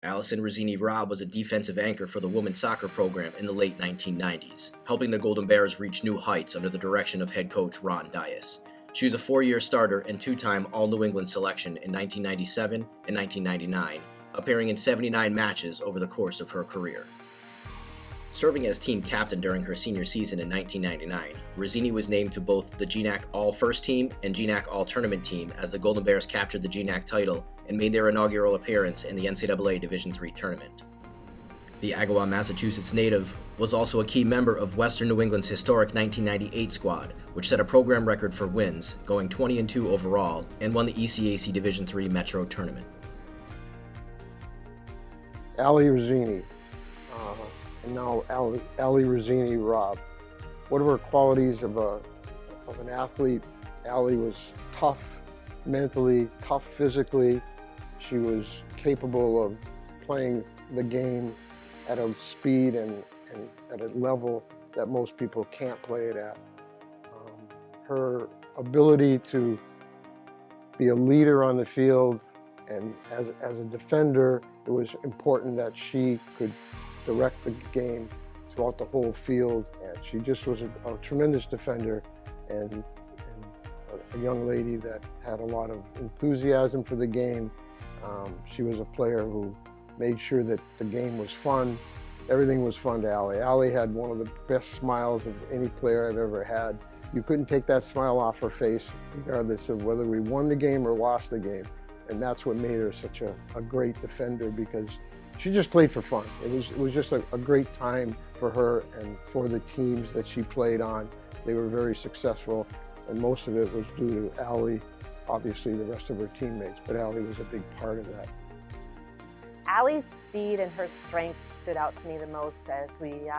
Alison Robb was a defensive anchor for the women's soccer program in the late 1990s, helping the Golden Bears reach new heights under the direction of head coach Ron Dias. She was a 4-year starter and 2-time All-New England selection in 1997 and 1999, appearing in 79 matches over the course of her career. Serving as team captain during her senior season in 1999, Reseigne was named to both the GNAC All-First Team and GNAC All-Tournament Team as the Golden Bears captured the GNAC title and made their inaugural appearance in the NCAA Division III tournament. The Agawam, Massachusetts native was also a key member of Western New England's historic 1998 squad, which set a program record for wins, going 20-2 overall, and won the ECAC Division III Metro tournament. Reseigne, and now Reseigne Robb. What are her qualities of an athlete? Allie was tough mentally, tough physically. She was capable of playing the game at a speed and at a level that most people can't play it at. Her ability to be a leader on the field, and as a defender, it was important that she could direct the game throughout the whole field. And she just was a tremendous defender and a young lady that had a lot of enthusiasm for the game. She was a player who made sure that the game was fun. Everything was fun to Allie. Allie had one of the best smiles of any player I've ever had. You couldn't take that smile off her face, regardless of whether we won the game or lost the game. And that's what made her such a great defender, because she just played for fun. It was just a great time for her and for the teams that she played on. They were very successful, and most of it was due to Allie, obviously the rest of her teammates, but Allie was a big part of that. Allie's speed and her strength stood out to me the most as we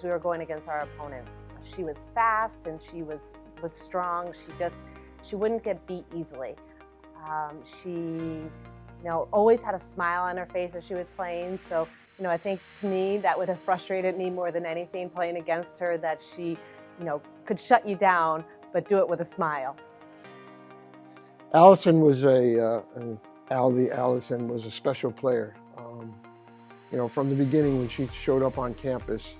were going against our opponents. She was fast and she was strong. She wouldn't get beat easily. She always had a smile on her face as she was playing. So, I think to me that would have frustrated me more than anything, playing against her, that she, could shut you down, but do it with a smile. Alison was Alison was a special player. From the beginning when she showed up on campus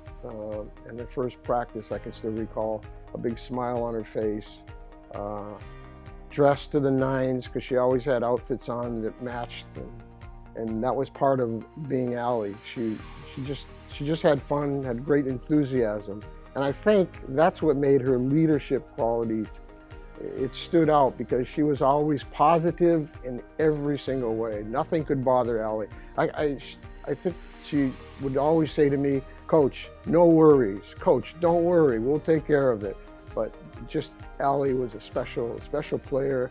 in the first practice, I can still recall a big smile on her face, dressed to the nines, because she always had outfits on that matched, and that was part of being Allie. She just had fun, had great enthusiasm, and I think that's what made her leadership qualities. It stood out because she was always positive in every single way. Nothing could bother Allie. I think she would always say to me, "Coach, no worries. Coach, don't worry. We'll take care of it." But just Allie was a special player.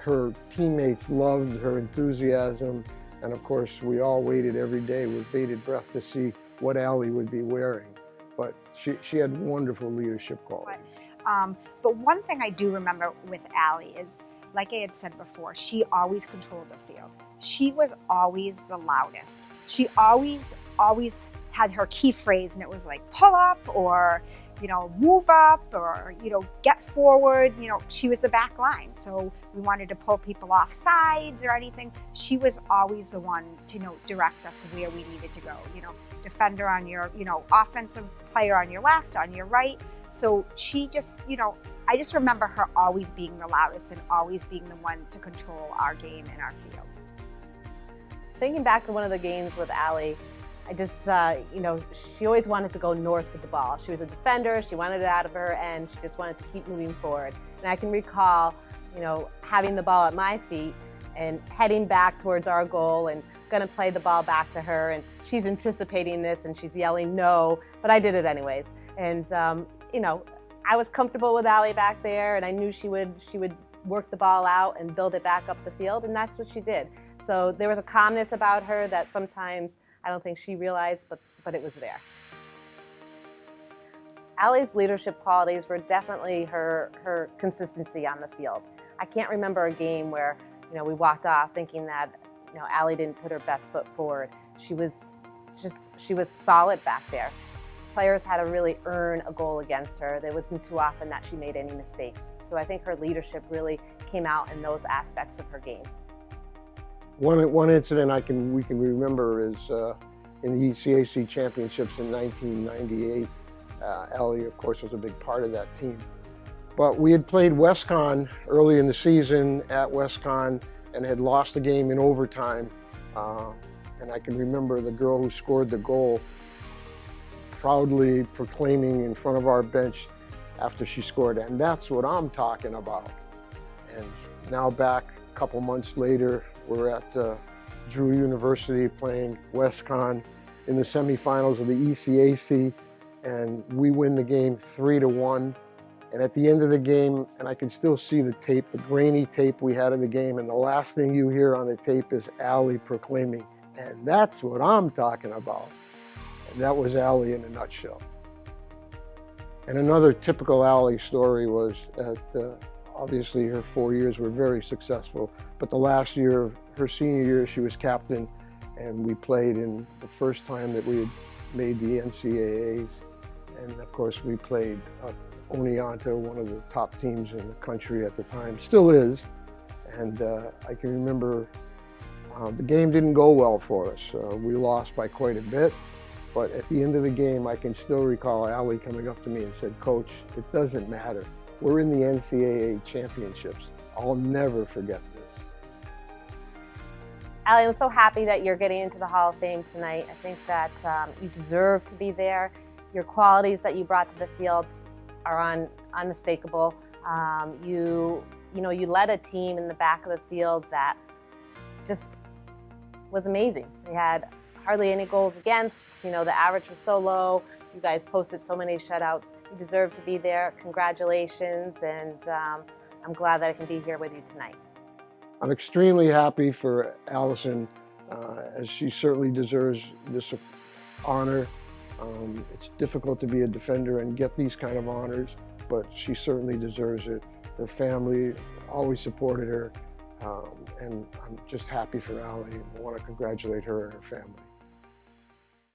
Her teammates loved her enthusiasm. And of course, we all waited every day with bated breath to see what Allie would be wearing. But she had wonderful leadership qualities. But one thing I do remember with Allie is, like I had said before, she always controlled the field. She was always the loudest. She always had her key phrase, and it was like pull up, or move up, or get forward. She was the back line, so we wanted to pull people off sides or anything. She was always the one to direct us where we needed to go. Defender on your offensive player on your left, on your right. So she just, I just remember her always being the loudest and always being the one to control our game and our field. Thinking back to one of the games with Allie, I just, she always wanted to go north with the ball. She was a defender, she wanted it out of her, and she just wanted to keep moving forward. And I can recall, having the ball at my feet and heading back towards our goal and gonna play the ball back to her, and she's anticipating this and she's yelling no, but I did it anyways. And I was comfortable with Allie back there, and I knew she would work the ball out and build it back up the field, and that's what she did. So there was a calmness about her that sometimes I don't think she realized, but it was there. Allie's leadership qualities were definitely her consistency on the field. I can't remember a game where we walked off thinking that Allie didn't put her best foot forward. She was solid back there. Players had to really earn a goal against her. There wasn't too often that she made any mistakes. So I think her leadership really came out in those aspects of her game. One incident we can remember is in the ECAC championships in 1998. Allie, of course, was a big part of that team. But we had played WestCon early in the season at WestCon and had lost the game in overtime. And I can remember the girl who scored the goal proudly proclaiming in front of our bench after she scored, and that's what I'm talking about. And now back a couple months later, we're at Drew University playing WestCon in the semifinals of the ECAC, and we win the game 3-1. And at the end of the game, and I can still see the tape, the grainy tape we had of the game, and the last thing you hear on the tape is Allie proclaiming, and that's what I'm talking about. And that was Allie in a nutshell. And another typical Allie story was that obviously her 4 years were very successful, but the last year, her senior year, she was captain, and we played in the first time that we had made the NCAAs. And of course, we played Oneonta, one of the top teams in the country at the time, still is. And I can remember the game didn't go well for us. We lost by quite a bit. But at the end of the game, I can still recall Allie coming up to me and said, "Coach, it doesn't matter. We're in the NCAA championships. I'll never forget this." Allie, I'm so happy that you're getting into the Hall of Fame tonight. I think that you deserve to be there. Your qualities that you brought to the field are unmistakable. You led a team in the back of the field that just was amazing. They had hardly any goals against. The average was so low. You guys posted so many shutouts. You deserve to be there. Congratulations, and I'm glad that I can be here with you tonight. I'm extremely happy for Alison, as she certainly deserves this honor. It's difficult to be a defender and get these kind of honors, but she certainly deserves it. Her family always supported her, and I'm just happy for Allie. I want to congratulate her and her family.